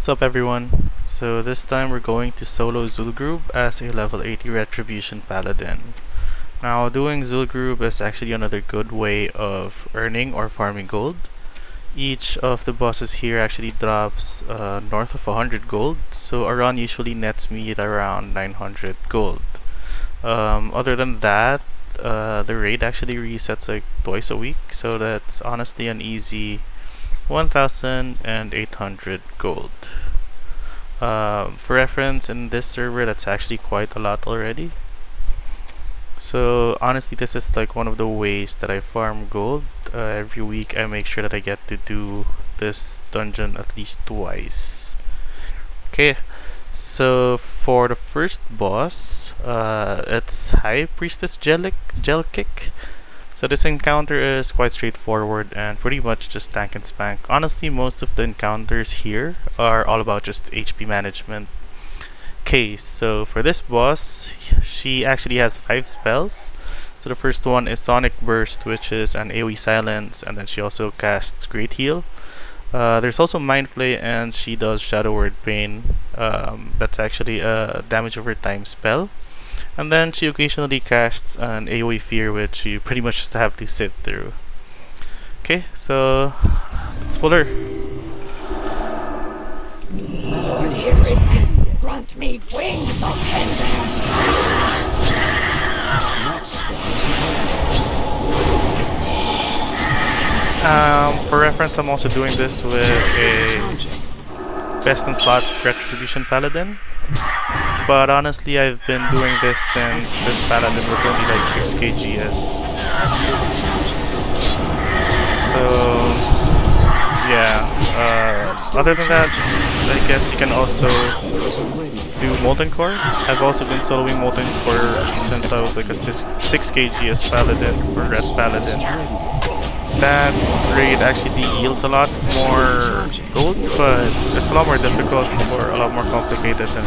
What's up everyone? So this time we're going to solo Zul'Gurub as a level 80 Retribution Paladin. Now doing Zul'Gurub is actually another good way of earning or farming gold. Each of the bosses here actually drops north of 100 gold, so a run usually nets me at around 900 gold. Other than that, the raid actually resets like twice a week, so that's honestly an easy 1,800 gold. For reference, in this server that's actually quite a lot already. So honestly, this is like one of the ways that I farm gold. Every week I make sure that I get to do this dungeon at least twice. Okay, so for the first boss, it's High Priestess Jeklik. So this encounter is quite straightforward and pretty much just tank and spank. Honestly, most of the encounters here are all about just HP management. Okay, so for this boss, she actually has 5 spells. So the first one is Sonic Burst, which is an AoE silence, and then she also casts Great Heal. There's also Mind Flay, and she does Shadow Word Pain. That's actually a damage over time spell. And then she occasionally casts an AoE Fear, which you pretty much just have to sit through. Okay, so let's pull her. Grant me wings of vengeance. For reference, I'm also doing this with a best in slot Retribution Paladin. But honestly, I've been doing this since this Paladin was only like 6 kgs. So yeah, other than that, I guess you can also do Molten Core. I've also been soloing Molten Core since I was like a 6 kgs Paladin or Red Paladin. That raid actually yields a lot more gold, but it's a lot more difficult or a lot more complicated than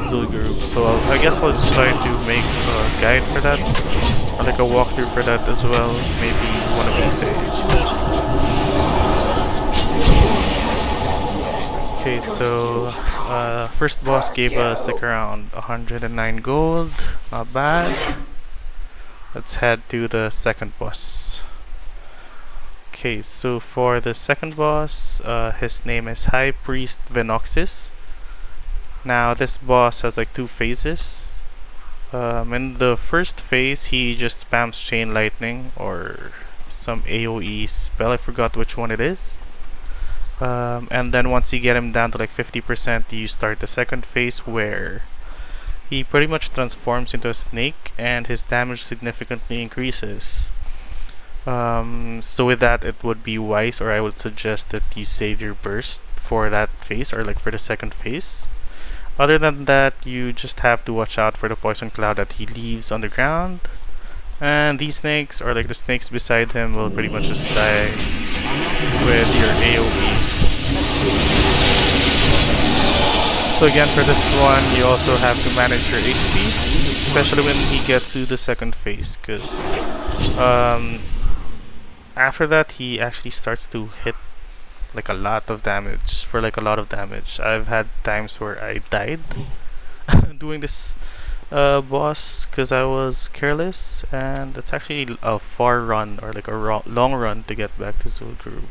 Zul'Gurub. So I guess I'll try to make a guide for that, or like a walkthrough for that as well, maybe one of these days. Okay, so first boss gave us like around 109 gold, not bad. Let's head to the second boss. Okay, so for the second boss, his name is High Priest Venoxis. Now this boss has like 2 phases. In the first phase, he just spams Chain Lightning or some AoE spell, I forgot which one it is. And then once you get him down to like 50%, you start the second phase where he pretty much transforms into a snake and his damage significantly increases. So with that, it would be wise, or I would suggest that you save your burst for that phase, or like for the second phase. Other than that, you just have to watch out for the poison cloud that he leaves on the ground. And these snakes, or like the snakes beside him, will pretty much just die with your AoE. So again, for this one, you also have to manage your HP, especially when he gets to the second phase, because after that, he actually starts to hit like a lot of damage. I've had times where I died doing this boss because I was careless, and it's actually a far run or like a long run to get back to Zul'Gurub.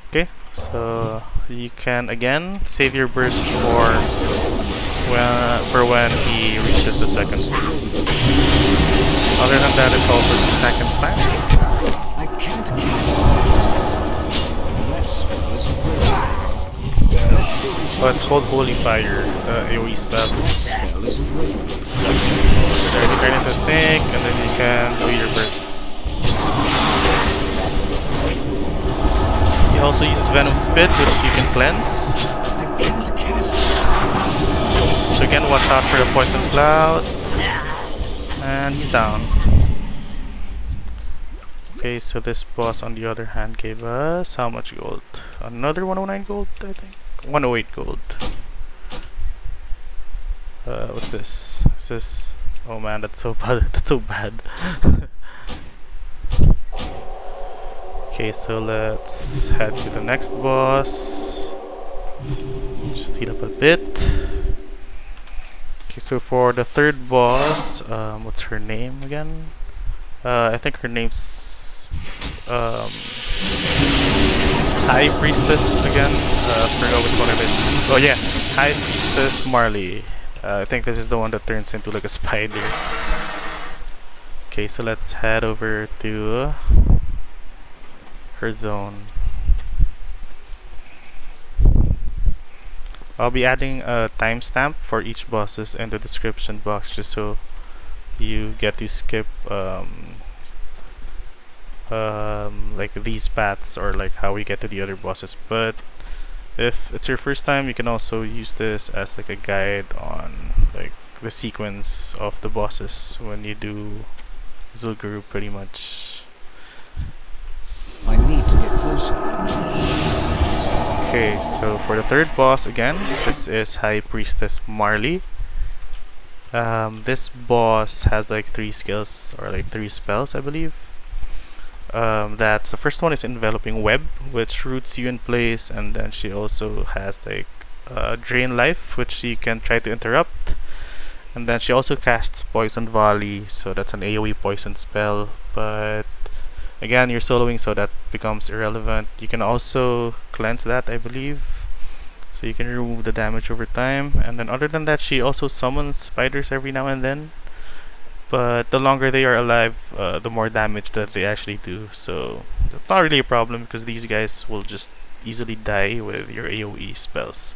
Okay, so you can again save your burst for when he reaches the second phase. Other than that, it's also just stack and smash. I can't cast. Oh, it's called Holy Fire, AoE spell. There's a turn into a snake, and then you can do your burst. He also uses Venom Spit, which you can cleanse. So again, watch out for the poison cloud. And he's down. Okay, so this boss on the other hand gave us how much gold? Another 109 gold, I think. 108 gold. What's this? Is this? Oh man, that's so bad. That's so bad. Okay, so let's head to the next boss. Just heat up a bit. Okay, so for the third boss, what's her name again? I think her name's High Priestess again. Forgot which one it is. Oh yeah, High Priestess Marley. I think this is the one that turns into like a spider. Okay, so let's head over to her zone. I'll be adding a timestamp for each bosses in the description box just so you get to skip like these paths or like how we get to the other bosses. But if it's your first time, you can also use this as like a guide on like the sequence of the bosses when you do Zul'Gurub pretty much. I need to get closer. Okay, so for the third boss again, this is High Priestess Marley. This boss has like 3 skills or like 3 spells, I believe. That's the first one is Enveloping Web, which roots you in place, and then she also has like Drain Life, which she can try to interrupt. And then she also casts Poison Volley, so that's an AoE poison spell, but again, you're soloing, so that becomes irrelevant. You can also cleanse that, I believe, so you can remove the damage over time. And then other than that, she also summons spiders every now and then, but the longer they are alive, the more damage that they actually do, so it's not really a problem because these guys will just easily die with your AoE spells.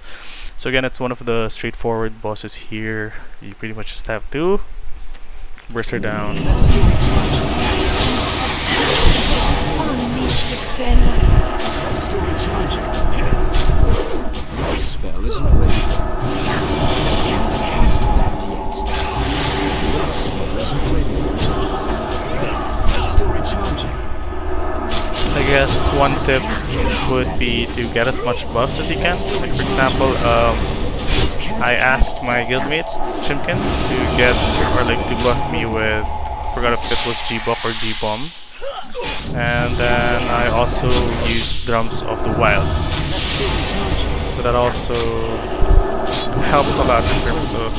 So again, it's one of the straightforward bosses here. You pretty much just have to burst her down. Let's do it. Unleash the venom. Let's do recharging. My spell isn't ready. I can't cast that yet. My spell isn't ready. Let's do recharging. I guess one tip would be to get as much buffs as you can. Like for example, I asked my guildmate Chimkin to get or like to buff me with, forgot if it was G-buff or G-bomb, and then I also used Drums of the Wild, so that also helps a lot in terms of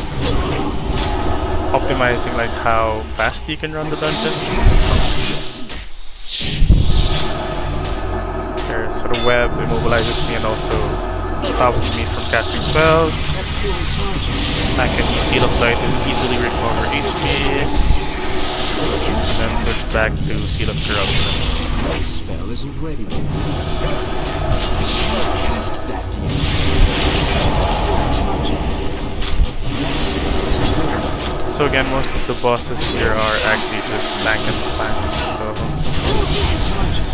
optimizing like how fast you can run the dungeon. So the web immobilizes me and also stops me from casting spells. I can use Seal of Light to easily recover HP, and then switch back to Seal of Corruption. My spell isn't ready. Cast that yet. So again, most of the bosses here are actually just tank and spam. So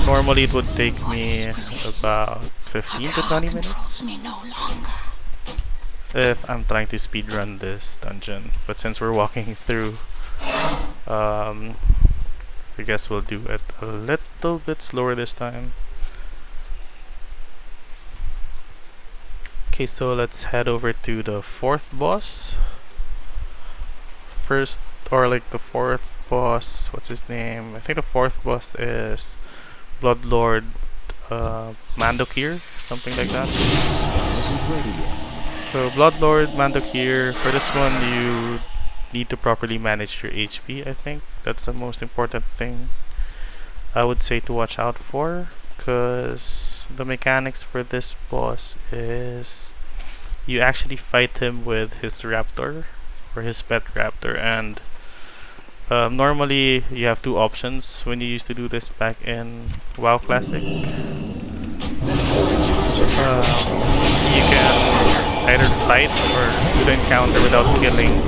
normally it would take me about 15 to 20 minutes if I'm trying to speedrun this dungeon. But since we're walking through, I guess we'll do it a little bit slower this time. Okay, so let's head over to the 4th boss. First, or like the 4th boss, what's his name? I think the 4th boss is Bloodlord Mandokir, something like that. So Bloodlord Mandokir, for this one you need to properly manage your HP, I think. That's the most important thing I would say to watch out for, because the mechanics for this boss is you actually fight him with his raptor, or his pet raptor, and normally you have 2 options when you used to do this back in WoW Classic. You can either fight or do the encounter without killing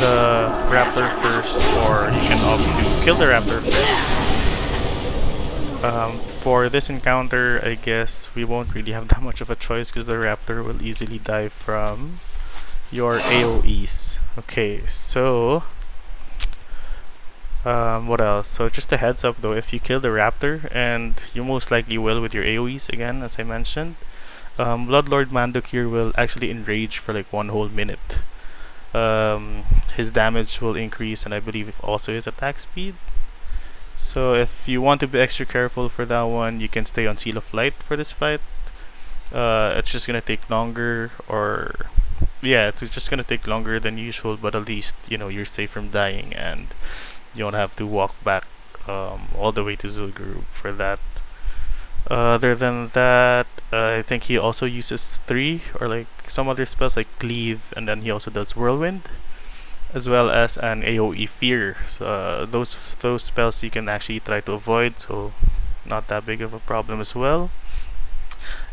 the raptor first, or you can opt to kill the raptor first. For this encounter, I guess we won't really have that much of a choice because the raptor will easily die from your AoEs. Okay, so what else? So just a heads up though, if you kill the raptor, and you most likely will with your AoEs again, as I mentioned, Bloodlord Mandokir will actually enrage for like 1 whole minute. His damage will increase, and I believe also his attack speed. So if you want to be extra careful for that one, you can stay on Seal of Light for this fight. it's just gonna take longer, or yeah, it's just gonna take longer than usual, but at least you know you're safe from dying and you don't have to walk back all the way to Zul'Gurub for that. Other than that, I think he also uses 3 or like some other spells like Cleave, and then he also does Whirlwind, as well as an AoE Fear. So those spells you can actually try to avoid, so not that big of a problem as well.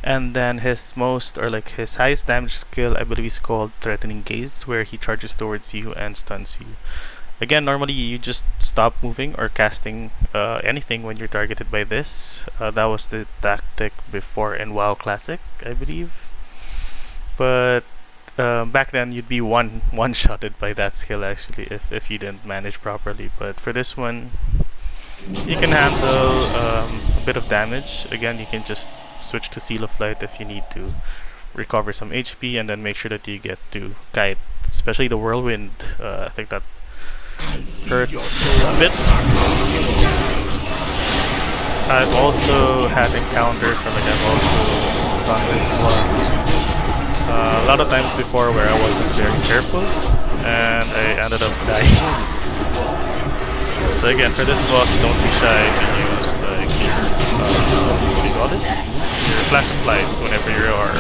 And then his most, or like his highest damage skill, I believe is called Threatening Gaze, where he charges towards you and stuns you. Again, normally you just stop moving or casting anything when you're targeted by this. That was the tactic before in WoW Classic, I believe. But back then you'd be one-shotted by that skill actually if you didn't manage properly. But for this one, you can handle a bit of damage. Again, you can just switch to Seal of Light if you need to recover some HP, and then make sure that you get to Kite, especially the Whirlwind. I think that hurts a bit. I've also had encounters where like I've also done this boss a lot of times before where I wasn't very careful and I ended up dying. So again, for this boss, don't be shy to use like your what do you call this? Your flash of light whenever you are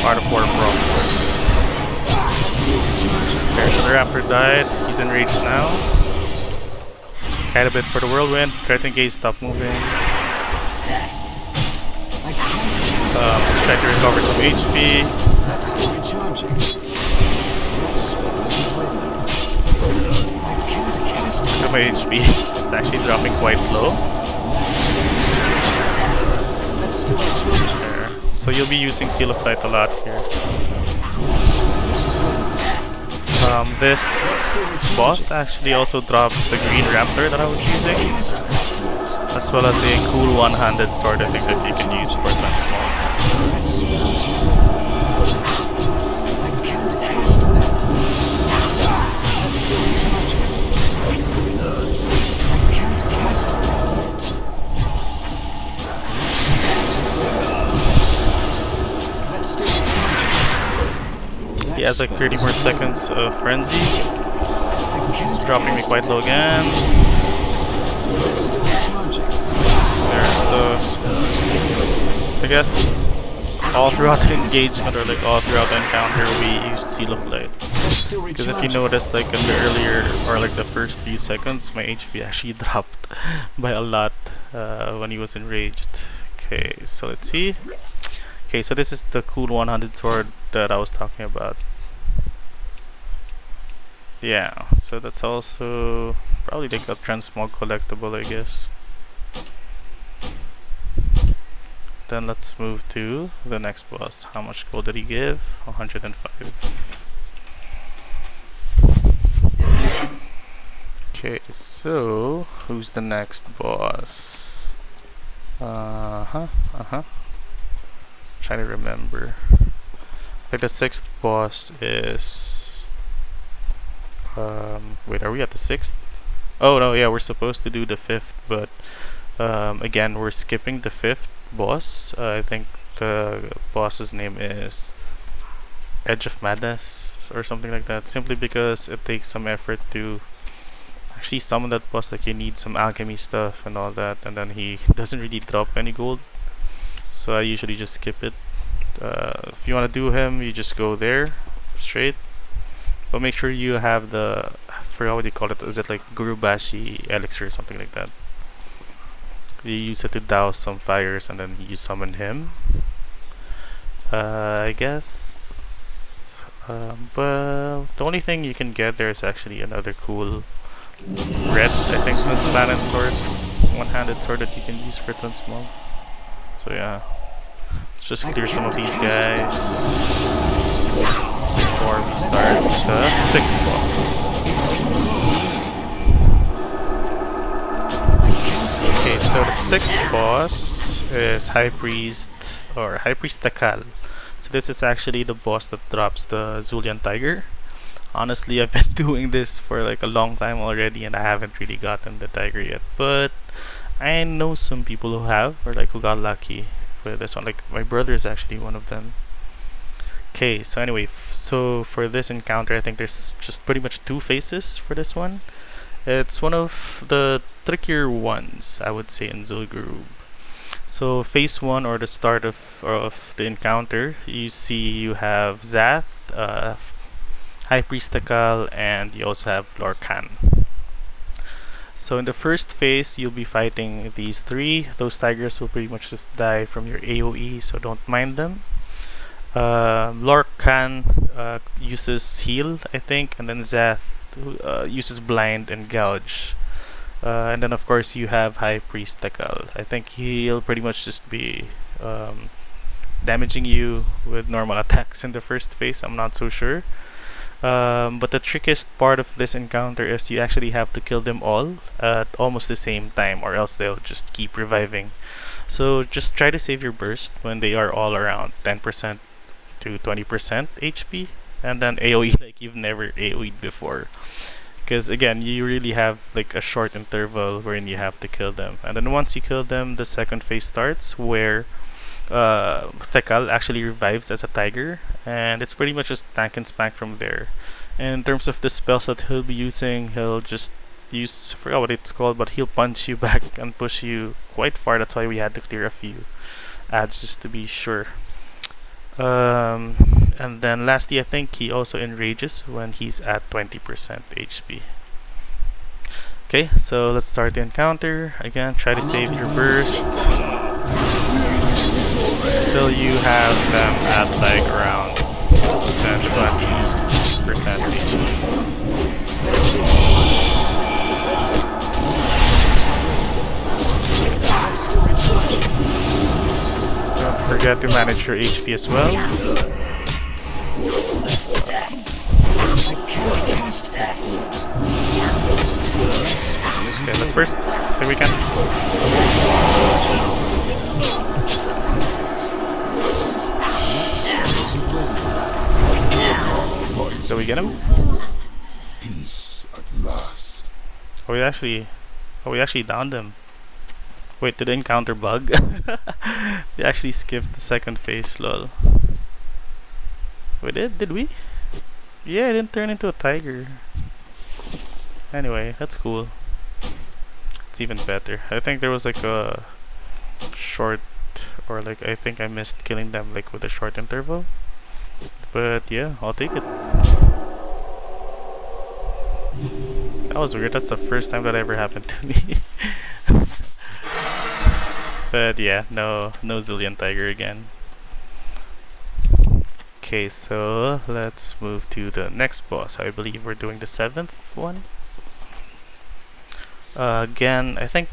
part of Warm Rock. Okay, so the Raptor died. He's enraged now. Kite a bit for the Whirlwind. Threatening Gaze, stop moving. Let's try to recover some HP. Look at my HP. It's actually dropping quite low. There. So you'll be using Seal of Light a lot here. This boss actually also drops the green raptor that I was using, as well as a cool one-handed sword I think that you can use for He has like 30 more seconds of Frenzy. He's dropping me quite low again. There, so I guess all throughout the engagement, or like all throughout the encounter, we used Seal of Light. Because if you noticed, like in the earlier, or like the first few seconds, my HP actually dropped by a lot when he was enraged. Okay, so let's see. Okay, so this is the cool 100 sword that I was talking about. Yeah, so that's also probably like a transmog collectible, I guess. Then let's move to the next boss. How much gold did he give? 105. Okay, so who's the next boss? Trying to remember. I think the 6th boss is wait, are we at the 6th? Oh no, yeah, we're supposed to do the 5th, but again, we're skipping the 5th boss. I think the boss's name is Edge of Madness or something like that, simply because it takes some effort to actually summon that boss. Like you need some alchemy stuff and all that, and then he doesn't really drop any gold, so I usually just skip it. If you want to do him, you just go there straight, but make sure you have the, I forgot what you call it, is it like Gurubashi elixir or something like that? You use it to douse some fires and then you summon him, I guess. But the only thing you can get there is actually another cool red, I think, transparent sword, one-handed sword that you can use for transmog. So yeah, let's just clear some of these guys before we start the 6th boss. Okay, so the 6th boss is High Priest, or High Priest Thekal. So this is actually the boss that drops the Zulian Tiger. Honestly, I've been doing this for like a long time already and I haven't really gotten the tiger yet, but I know some people who have, or like who got lucky. with this one. Like my brother is actually one of them. Okay, so anyway, so for this encounter, I think there's just pretty much two phases for this one. It's one of the trickier ones, I would say, in Zul'Gurub. So phase 1, or the start of the encounter, you see you have Zath, High Priest Thekal, and you also have Lord Khan. So in the first phase, you'll be fighting these three. Those tigers will pretty much just die from your AoE, so don't mind them. Lord Khan uses heal, I think, and then Zath uses blind and gouge. And then of course you have High Priest Thekal. I think he'll pretty much just be damaging you with normal attacks in the first phase. I'm not so sure. But the trickiest part of this encounter is you actually have to kill them all at almost the same time, or else they'll just keep reviving. So just try to save your burst when they are all around 10% to 20% HP, and then AoE like you've never AoE'd before. Because again, you really have like a short interval wherein you have to kill them, and then once you kill them, the second phase starts where Thekal actually revives as a tiger, and it's pretty much just tank and spank from there. And in terms of the spells that he'll be using, he'll just use, I forgot what it's called, but he'll punch you back and push you quite far. That's why we had to clear a few ads just to be sure. And then lastly, I think he also enrages when he's at 20% HP. Okay, so let's start the encounter. Again, try to save your burst till you have them at like around 10 to 20% HP. Don't forget to manage your HP as well. Okay, let's burst if we can. So we get him? Peace at last. We actually downed him. Wait, did the encounter bug? We actually skipped the second phase, lol. We did we? Yeah, it didn't turn into a tiger. Anyway, that's cool. It's even better. I think there was like a short, or like I think I missed killing them like with a short interval. But yeah, I'll take it. That was weird. That's the first time that ever happened to me. But yeah, no Zul'Gurub tiger again. Okay, so let's move to the next boss. I believe we're doing the 7th one. Again, I think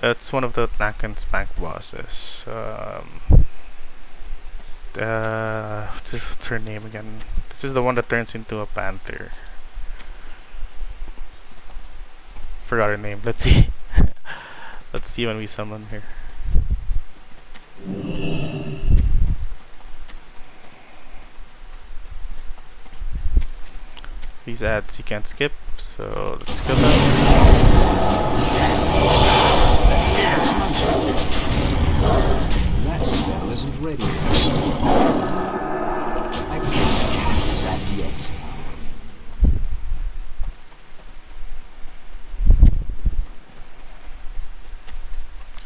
it's one of the tank and spank bosses. What's her name again? This is the one that turns into a panther. Forgot her name. Let's see. Let's see when we summon her. These ads you can't skip, so let's kill them. That spell isn't ready. I can't cast that yet.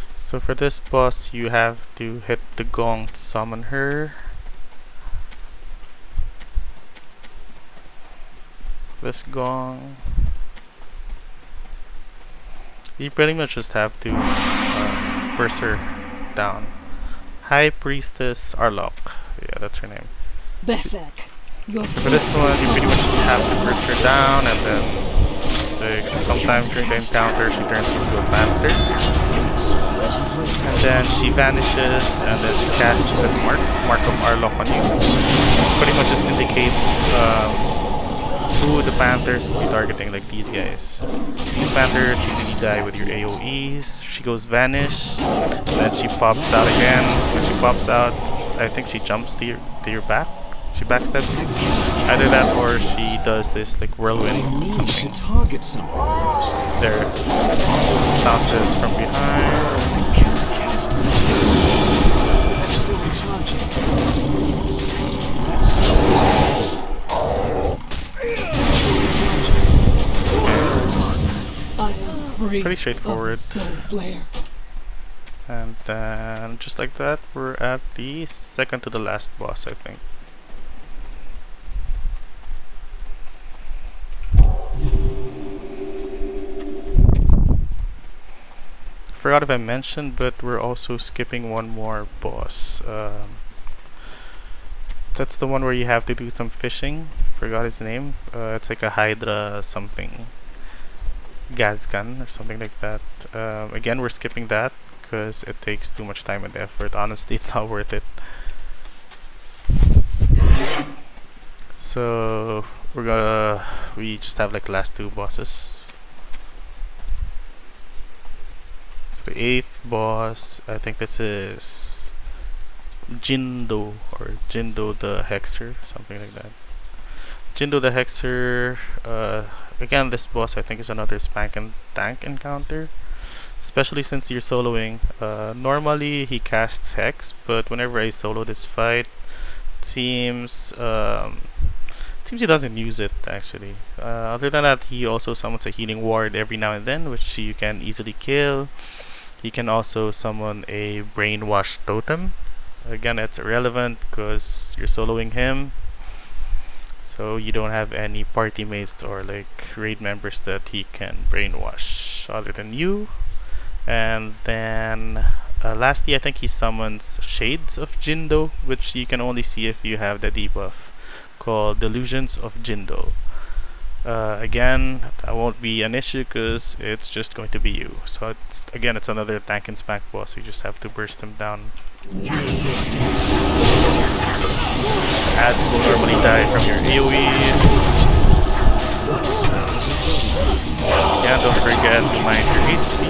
So for this boss, you have to hit the gong to summon her. This gong. You pretty much just have to burst her down. High Priestess Arlokk. Yeah, that's her name. So for this one, you pretty much just have to burst her down, and then sometime during the encounter, she turns into a panther. And then she vanishes, and then she casts this mark of Arlokk on you. Pretty much just indicates who the panthers will be targeting, like these guys. These panthers usually die with your AoEs. She goes vanish, and then she pops out again. When she pops out, I think she jumps to your back. She backstabs you. Either that or she does this like whirlwind something. Target something. There. Bounces from behind. Pretty straightforward. And then, just like that, we're at the second to the last boss, I think. Forgot if I mentioned, but we're also skipping one more boss. That's the one where you have to do some fishing. Forgot his name. It's like a Hydra something. Gazgan or something like that. Again, we're skipping that because it takes too much time and effort. Honestly, it's not worth it. So we just have like last two bosses. So the 8th boss, I think this is Jin'do or Jin'do the Hexxer, something like that. Jin'do the Hexxer. Again, this boss I think is another spank and tank encounter, especially since you're soloing. Normally he casts Hex, but whenever I solo this fight, it seems he doesn't use it actually. Other than that, he also summons a healing ward every now and then, which you can easily kill. He can also summon a brainwash totem. Again, it's irrelevant because you're soloing him, so you don't have any party mates or like raid members that he can brainwash other than you. And then lastly, I think he summons Shades of Jin'do, which you can only see if you have the debuff called Delusions of Jin'do. Again, that won't be an issue because it's just going to be you. So it's another tank and spank boss. You just have to burst him down. Ads will normally die from your AoE. Yeah, don't forget to mind your HP.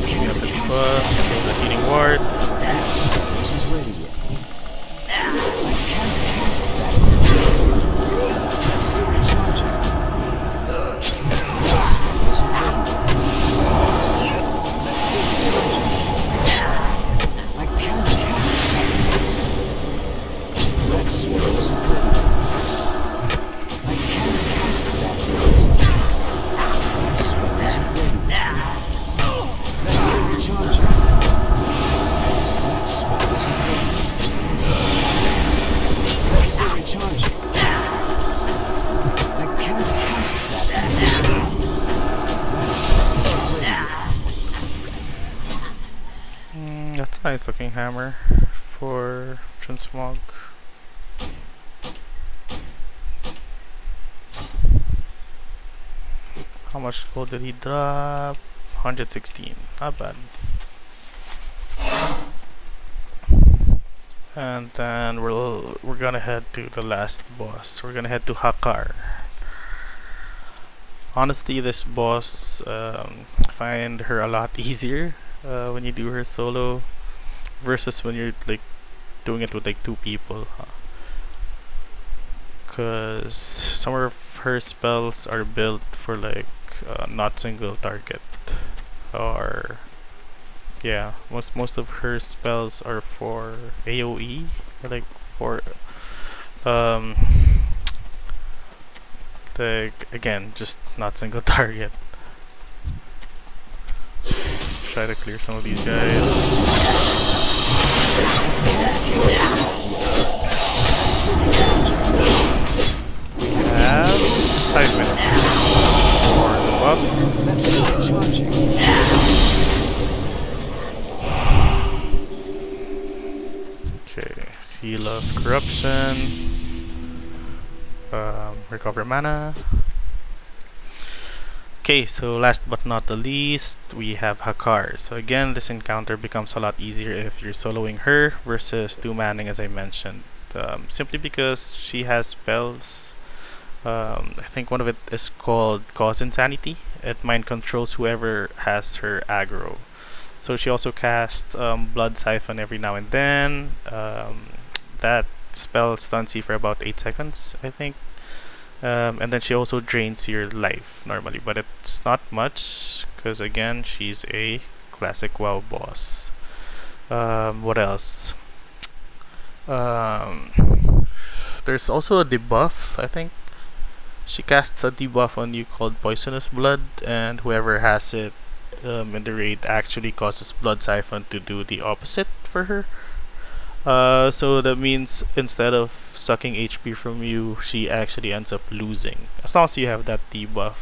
Get the buff, kill the healing ward. That's a nice looking hammer for Transmog. How much gold did he drop? 116. Not bad. And then we're gonna head to the last boss. We're gonna head to Hakkar. Honestly, this boss, I find her a lot easier when you do her solo versus when you're like doing it with like two people. Cause some of her spells are built for like not single target, or yeah, most of her spells are for AoE, or like for again, just not single target. Let's try to clear some of these guys. We have 5 minutes for the buffs. Okay, Seal of Corruption. Recover mana. Okay, so last but not the least, we have Hakkar. So again, this encounter becomes a lot easier if you're soloing her versus two-manning, as I mentioned. Simply because she has spells. I think one of it is called Cause Insanity. It mind controls whoever has her aggro. So she also casts Blood Siphon every now and then. That spell stuns you for about 8 seconds, I think. And then she also drains your life normally, but it's not much because again, she's a classic WoW boss. What else? There's also a debuff, I think. She casts a debuff on you called Poisonous Blood, and whoever has it in the raid actually causes Blood Siphon to do the opposite for her. So that means instead of sucking HP from you, she actually ends up losing, as long as you have that debuff.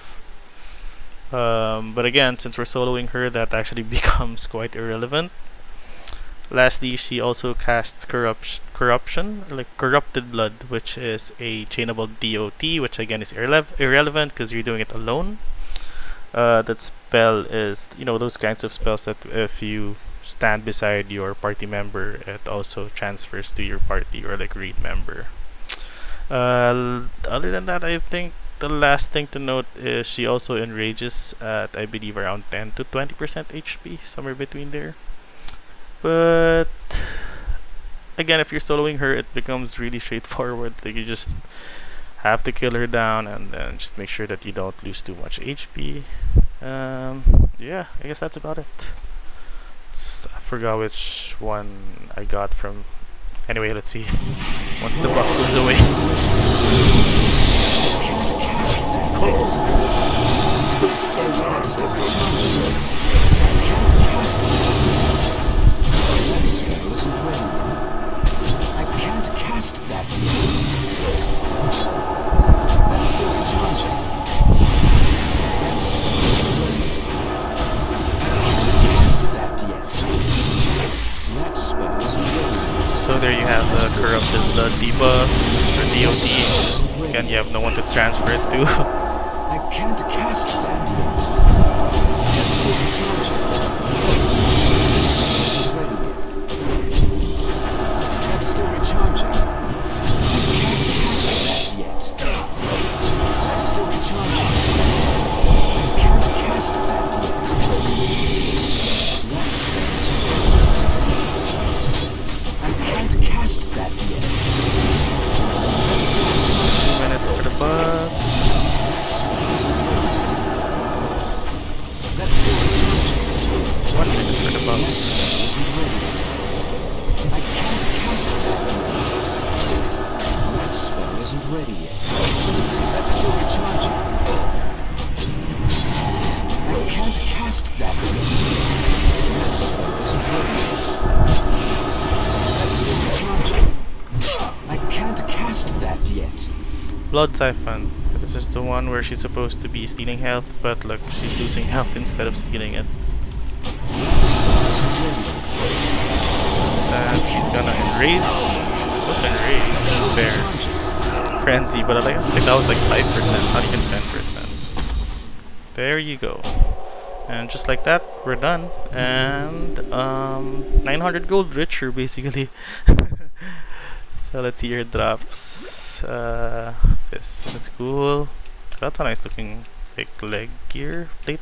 But again, since we're soloing her, that actually becomes quite irrelevant. Lastly, she also casts Corruption, like Corrupted Blood, which is a chainable DOT, which again is irrelevant because you're doing it alone. That spell is, you know, those kinds of spells that if you stand beside your party member, it also transfers to your party or like raid member. Other than that, I think the last thing to note is she also enrages at, I believe, around 10 to 20% HP, somewhere between there. But again, if you're soloing her, it becomes really straightforward. Like, you just have to kill her down and then just make sure that you don't lose too much HP. Yeah, I guess that's about it. I forgot which one I got from. Anyway, let's see. Once the buff goes away. I can't cast that yet. That's still charging. That spell isn't ready. So there you have the Corrupted Blood debuff, or DOT. Again, you have no one to transfer it to. I can't cast that yet. That's still charging. Isn't ready yet. That's still recharging. I can't cast that yet. That's still recharging. I can't cast that yet. That spell I can't cast that yet. 2 minutes for the buffs. That's still recharging. 1 minute for the buffs. I can't cast that yet. That spell isn't ready yet. That's still recharging. I can't cast that yet. That spell isn't ready yet. That's still recharging. I can't cast that yet. Blood Siphon. This is the one where she's supposed to be stealing health, but look, she's losing health instead of stealing it. And she's gonna enrage. She's supposed to enrage. Fair. Frenzy, but I think that was like 5%, not even 10%. There you go. And just like that, we're done. And 900 gold richer, basically. So let's see your drops. What's this? This is cool. That's a nice looking like leg gear. Leg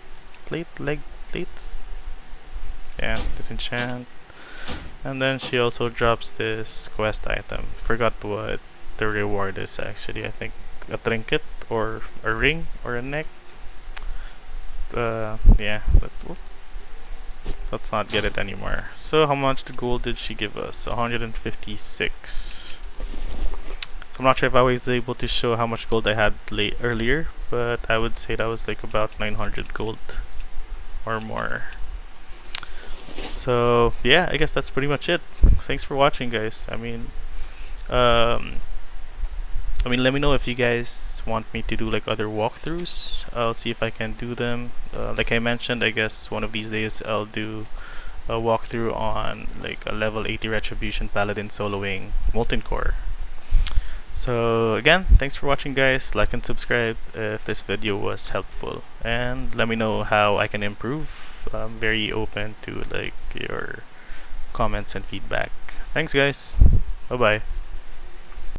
plates. Yeah, disenchant. And then she also drops this quest item. Forgot what the reward is actually. I think a trinket or a ring or a neck. Yeah, let's not get it anymore. So how much the gold did she give us? 156. So I'm not sure if I was able to show how much gold I had earlier, but I would say that was like about 900 gold or more. So yeah, I guess that's pretty much it. Thanks for watching, guys. I mean, let me know if you guys want me to do like other walkthroughs. I'll see if I can do them. Like I mentioned, I guess one of these days I'll do a walkthrough on like a level 80 Retribution Paladin soloing Molten Core. So again, thanks for watching, guys. Like and subscribe if this video was helpful, and let me know how I can improve. I'm very open to like your comments and feedback. Thanks, guys. Bye bye.